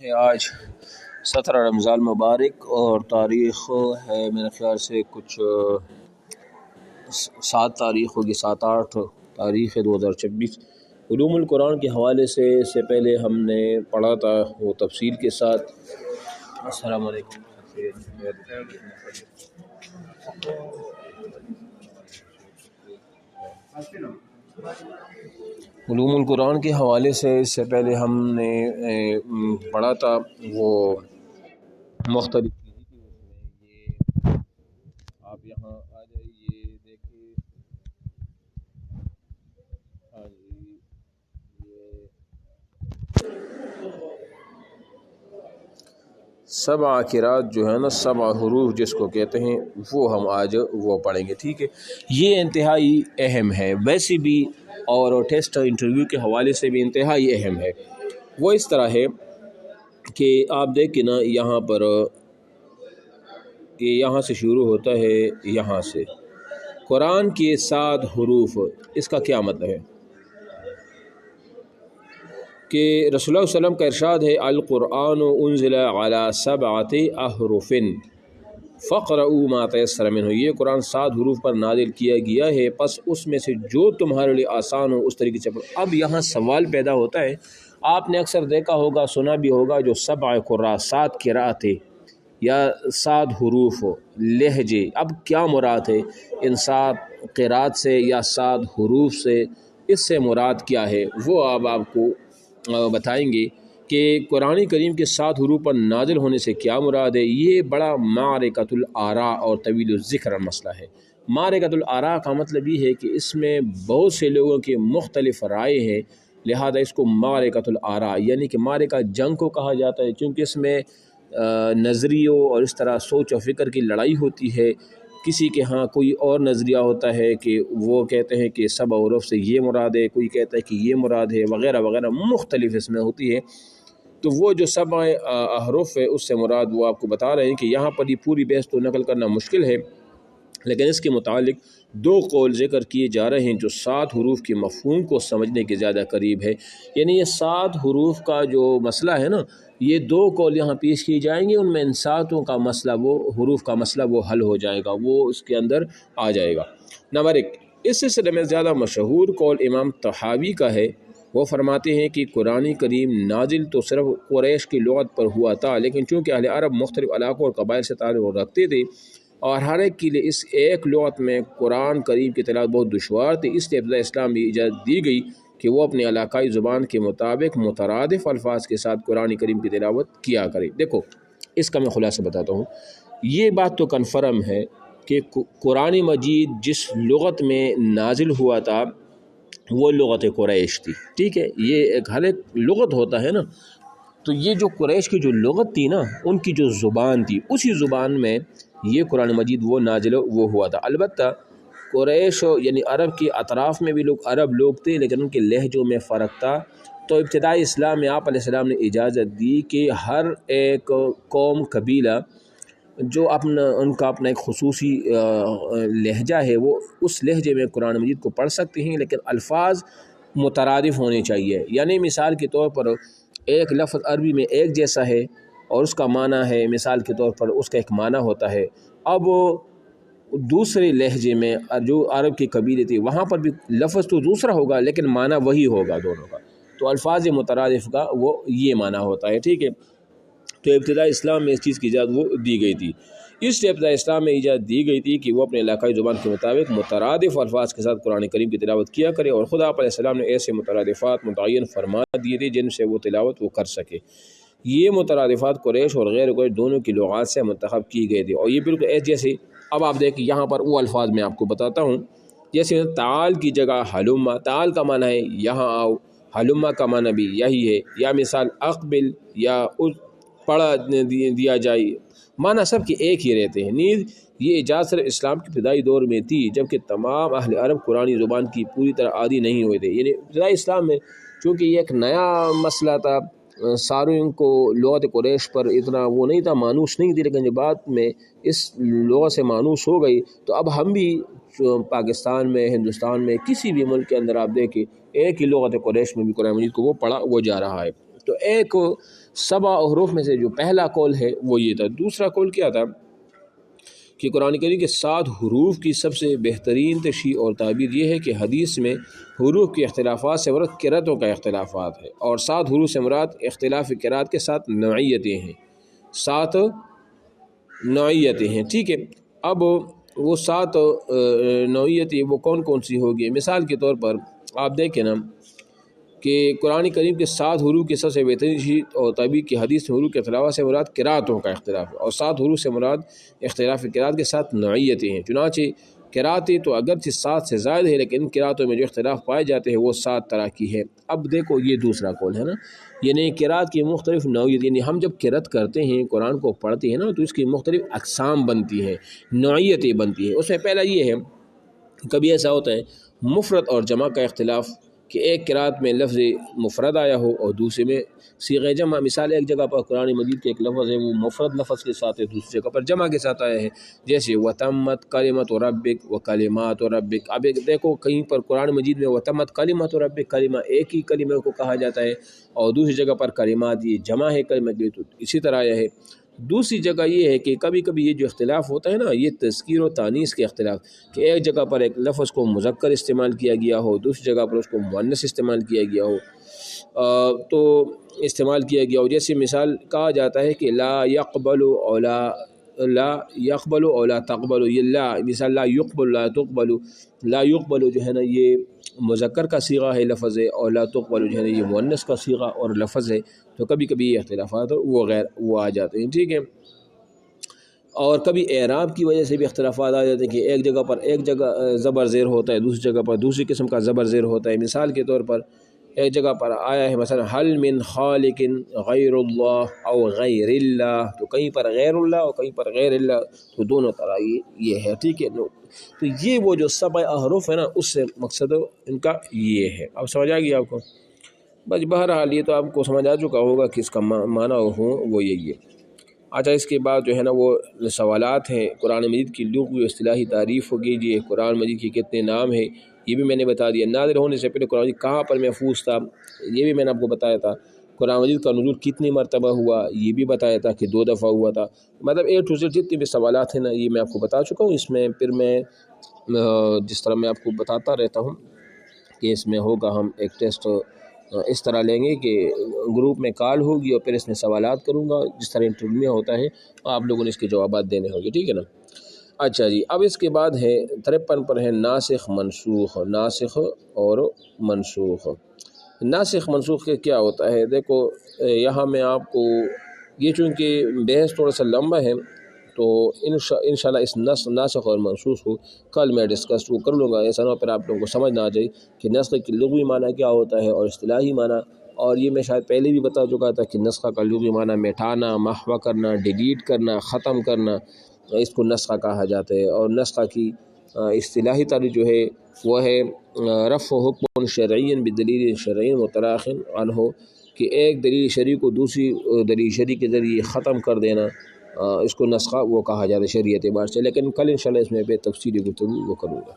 ہے آج 17 رمضان مبارک اور تاریخ ہے میرے خیال سے کچھ 7 تاریخ ہوگی، 7-8 تاریخ ہے 2026۔ علوم القرآن کے حوالے سے اس سے پہلے ہم نے پڑھا تھا وہ تفصیل کے ساتھ۔ السلام علیکم۔ علوم القرآن کے حوالے سے اس سے پہلے ہم نے پڑھا تھا وہ مختلف چیزیں تھی، اس میں یہ آپ یہاں آ جائیے دیکھیے۔ ہاں جی، یہ 7 قرات جو ہے نا، 7 حروف جس کو کہتے ہیں، وہ ہم آج وہ پڑھیں گے، ٹھیک ہے۔ یہ انتہائی اہم ہے ویسے بھی، اور ٹیسٹ انٹرویو کے حوالے سے بھی انتہائی اہم ہے۔ وہ اس طرح ہے کہ آپ دیکھیں نا، یہاں پر یہ یہاں سے شروع ہوتا ہے، یہاں سے قرآن کے 7 حروف، اس کا کیا مطلب ہے کہ رسول اللہ صلی اللہ علیہ وسلم کا ارشاد ہے القرآن انزل علی 7 احرف فقرؤوا ما تیسر منہ، یہ قرآن 7 حروف پر نازل کیا گیا ہے، پس اس میں سے جو تمہارے لیے آسان ہو اس طریقے سے پڑھو۔ اب یہاں سوال پیدا ہوتا ہے، آپ نے اکثر دیکھا ہوگا، سنا بھی ہوگا، جو 7 قراء، 7 قراءتیں یا 7 حروف لہجے، اب کیا مراد ہے ان 7 قراءت سے یا 7 حروف سے؟ اس سے مراد کیا ہے وہ آپ کو بتائیں گے کہ قرآن کریم کے 7 حروف پر نازل ہونے سے کیا مراد ہے۔ یہ بڑا معرکۃ الآراء اور طویل الذکر مسئلہ ہے۔ معرکۃ الآراء کا مطلب یہ ہے کہ اس میں بہت سے لوگوں کے مختلف رائے ہیں، لہذا اس کو معرکۃ الآراء یعنی کہ معرکہ جنگ کو کہا جاتا ہے، کیونکہ اس میں نظریوں اور اس طرح سوچ و فکر کی لڑائی ہوتی ہے۔ کسی کے ہاں کوئی اور نظریہ ہوتا ہے کہ وہ کہتے ہیں کہ 7 حروف سے یہ مراد ہے، کوئی کہتا ہے کہ یہ مراد ہے، وغیرہ وغیرہ مختلف اس میں ہوتی ہے۔ تو وہ جو 7 حروف ہے اس سے مراد وہ آپ کو بتا رہے ہیں کہ یہاں پر یہ پوری بحث تو نقل کرنا مشکل ہے، لیکن اس کے متعلق 2 قول ذکر کیے جا رہے ہیں جو 7 حروف کے مفہوم کو سمجھنے کے زیادہ قریب ہے۔ یعنی یہ 7 حروف کا جو مسئلہ ہے نا، یہ 2 قول یہاں پیش کیے جائیں گے، ان میں ان 7 کا مسئلہ، وہ حروف کا مسئلہ وہ حل ہو جائے گا، وہ اس کے اندر آ جائے گا۔ نمبر 1، اس سلسلے میں زیادہ مشہور قول امام طحاوی کا ہے۔ وہ فرماتے ہیں کہ قرآن کریم نازل تو صرف قریش کی لغت پر ہوا تھا، لیکن چونکہ اہل عرب مختلف علاقوں اور قبائل سے تعلق رکھتے تھے اور ہر ایک کے لیے اس ایک لغت میں قرآن کریم کی تلاوت بہت دشوار تھی، اس لیے ابتداء اسلام میں اجازت دی گئی کہ وہ اپنے علاقائی زبان کے مطابق مترادف الفاظ کے ساتھ قرآن کریم کی تلاوت کیا کرے۔ دیکھو اس کا میں خلاصہ بتاتا ہوں۔ یہ بات تو کنفرم ہے کہ قرآن مجید جس لغت میں نازل ہوا تھا وہ لغت قریش تھی، ٹھیک ہے۔ یہ ایک ہر ایک لغت ہوتا ہے نا، تو یہ جو قریش کی جو لغت تھی نا، ان کی جو زبان تھی، اسی زبان میں یہ قرآن مجید وہ نازل وہ ہوا تھا۔ البتہ قریش یعنی عرب کے اطراف میں بھی لوگ عرب لوگ تھے، لیکن ان کے لہجوں میں فرق تھا۔ تو ابتدائی اسلام میں آپ علیہ السلام نے اجازت دی کہ ہر ایک قوم قبیلہ جو ان کا اپنا ایک خصوصی لہجہ ہے، وہ اس لہجے میں قرآن مجید کو پڑھ سکتے ہیں، لیکن الفاظ مترادف ہونے چاہیے۔ یعنی مثال کے طور پر ایک لفظ عربی میں ایک جیسا ہے اور اس کا معنی ہے، مثال کے طور پر اس کا ایک معنی ہوتا ہے۔ اب دوسرے لہجے میں جو عرب کے قبیلے تھے وہاں پر بھی لفظ تو دوسرا ہوگا لیکن معنی وہی ہوگا دونوں کا، تو الفاظ مترادف کا وہ یہ معنی ہوتا ہے، ٹھیک ہے۔ تو ابتدائی اسلام میں اس چیز کی اجازت وہ دی گئی تھی، اس لیے ابتدائی اسلام میں اجازت دی گئی تھی کہ وہ اپنے علاقائی زبان کے مطابق مترادف الفاظ کے ساتھ قرآن کریم کی تلاوت کیا کرے، اور خدا علیہ السلام نے ایسے مترادفات متعین فرما دیے تھے جن سے وہ تلاوت وہ کر سکے۔ یہ مترادفات قریش اور غیر قریش دونوں کی لغات سے منتخب کی گئی تھی، اور یہ بالکل ایسے جیسے اب آپ دیکھیں یہاں پر وہ الفاظ میں آپ کو بتاتا ہوں، جیسے تعال کی جگہ حلما، تعال کا معنی ہے یہاں آؤ، حلما کا معنی بھی یہی ہے، یا مثال اقبل یا پڑھا دیا جائے، معنی سب کے ایک ہی رہتے ہیں۔ نیز یہ اجازت صرف اسلام کے ابتدائی دور میں تھی جبکہ تمام اہل عرب قرآنی زبان کی پوری طرح عادی نہیں ہوئے تھے۔ یعنی ابتدائی اسلام میں چونکہ یہ ایک نیا مسئلہ تھا، ساروں کو لغت قریش پر اتنا وہ نہیں تھا، مانوس نہیں تھی، لیکن جب بعد میں اس لغت سے مانوس ہو گئی تو اب ہم بھی پاکستان میں، ہندوستان میں، کسی بھی ملک کے اندر آپ دیکھیں ایک ہی لغت قریش میں بھی قرآن مجید کو وہ پڑھا وہ جا رہا ہے۔ تو ایک 7 حروف میں سے جو پہلا قول ہے وہ یہ تھا۔ دوسرا قول کیا تھا کہ قرآن کریم کے 7 حروف کی سب سے بہترین تشریح اور تعبیر یہ ہے کہ حدیث میں حروف کے اختلافات سے مراد قرأتوں کا اختلافات ہے، اور 7 حروف سے مراد اختلاف قرأت کے 7 نوعیتیں ہیں، 7 نوعیتیں ہیں، ٹھیک ہے۔ اب وہ 7 نوعیتیں وہ کون کون سی ہوگی؟ مثال کے طور پر آپ دیکھیں نا کہ قرآن کریم کے 7 حروف کی سب سے بہترین تشریح اور تعبیر کی حدیث میں حروف کے اختلافات سے مراد قرأتوں کا اختلاف ہے، اور 7 حروف سے مراد اختلاف قرأت کے 7 نوعیتیں ہیں۔ چنانچہ قرأتیں تو اگرچہ 7 سے زائد ہے، لیکن قرأتوں میں جو اختلاف پائے جاتے ہیں وہ 7 طرح کی ہے۔ اب دیکھو یہ دوسرا قول ہے نا، یعنی قرأت کی مختلف نوعیت، یعنی ہم جب قرأت کرتے ہیں قرآن کو پڑھتے ہیں نا تو اس کی مختلف اقسام بنتی ہیں، نوعیتیں بنتی ہیں۔ اس میں پہلا یہ ہے، کبھی ایسا ہوتا ہے مفرد اور جمع کا اختلاف، کہ ایک قرأت میں لفظ مفرد آیا ہو اور دوسرے میں صیغہ جمع۔ مثال ایک جگہ پر قرآن مجید کے ایک لفظ ہے وہ مفرد لفظ کے ساتھ ہے، دوسری جگہ پر جمع کے ساتھ آیا ہے، جیسے وتمت کلمۃ ربک و کلمات ربک۔ اب ایک دیکھو کہیں پر قرآن مجید میں وتمت کلمۃ ربک، کلمہ ایک ہی کلمہ کو کہا جاتا ہے، اور دوسری جگہ پر کلمات یہ جمع ہے کلمہ کے، تو اسی طرح آیا ہے۔ دوسری جگہ یہ ہے کہ کبھی کبھی یہ جو اختلاف ہوتا ہے نا، یہ تذکیر و تانیث کے اختلاف، کہ ایک جگہ پر ایک لفظ کو مذکر استعمال کیا گیا ہو، دوسری جگہ پر اس کو مؤنث استعمال کیا گیا ہو، جیسے مثال کہا جاتا ہے کہ لا يقبل اور لا تقبل، یہ لا مثال لا يقبل لا تقبل، لا يقبل جو ہے نا یہ مذکر کا صیغہ ہے لفظ ہے، اور لا تقبل جو ہے نا یہ مؤنث کا صیغہ اور لفظ ہے، تو کبھی کبھی یہ اختلافات وہ آ جاتے ہیں، ٹھیک ہے۔ اور کبھی اعراب کی وجہ سے بھی اختلافات آ جاتے ہیں کہ ایک جگہ پر ایک جگہ زبر زیر ہوتا ہے، دوسری جگہ پر دوسری قسم کا زبر زیر ہوتا ہے۔ مثال کے طور پر ایک جگہ پر آیا ہے مثلا حل من خالق غیر اللہ او غیر اللہ، تو کہیں پر غیر اللہ اور کہیں پر غیر اللہ، تو دونوں طرح یہ ہے، ٹھیک ہے۔ تو یہ وہ جو 7 احرف ہے نا، اس سے مقصد ان کا یہ ہے۔ اب سمجھ آ گیا آپ کو؟ بس بہرحال یہ تو آپ کو سمجھ آ چکا ہوگا کہ اس کا معنی وہ یہی ہے۔ اچھا، اس کے بعد جو ہے نا وہ سوالات ہیں، قرآن مجید کی لغوی و اصطلاحی تعریف ہوگی، یہ قرآن مجید کے کتنے نام ہیں یہ بھی میں نے بتا دیا۔ نازل ہونے سے پہلے قرآن مجید کہاں پر محفوظ تھا یہ بھی میں نے آپ کو بتایا تھا۔ قرآن مجید کا نزول کتنی مرتبہ ہوا یہ بھی بتایا تھا کہ 2 دفعہ ہوا تھا۔ مطلب A to Z جتنے بھی سوالات ہیں نا یہ میں آپ کو بتا چکا ہوں۔ اس میں پھر میں جس طرح میں آپ کو بتاتا رہتا ہوں کہ اس میں ہوگا، ہم ایک ٹیسٹ اس طرح لیں گے کہ گروپ میں کال ہوگی اور پھر اس میں سوالات کروں گا، جس طرح انٹرویو میں ہوتا ہے، آپ لوگوں نے اس کے جوابات دینے ہوں گے، ٹھیک ہے نا۔ اچھا جی، اب اس کے بعد ہے 53 پر ہے ناسخ منسوخ، ناسخ اور منسوخ۔ ناسخ منسوخ کے کیا ہوتا ہے؟ دیکھو یہاں میں آپ کو یہ چونکہ بحث تھوڑا سا لمبا ہے تو انشاءاللہ اس ناسخ اور منسوخ کو کل میں ڈسکس کر لوں گا، ایسا نہ ہو پھر آپ لوگوں کو سمجھ نہ آ جائے کہ نسخ کی لغوی معنی کیا ہوتا ہے اور اصطلاحی معنی۔ اور یہ میں شاید پہلے بھی بتا چکا تھا کہ نسخہ کا لغوی معنی مٹانا، محو کرنا، ڈیلیٹ کرنا، ختم کرنا، اس کو نسخہ کہا جاتا ہے۔ اور نسخہ کی اصطلاحی تعریف جو ہے وہ ہے رفع حکم شرعی بدلیل شرعی متراخ عنہ، کہ ایک دلیل شرعی کو دوسری دلیل شرعی کے ذریعے ختم کر دینا، اس کو نسخہ وہ کہا جاتا ہے شرعی اعتبار سے۔ لیکن کل انشاءاللہ اس میں بے تفصیلی گفتگو وہ کروں گا۔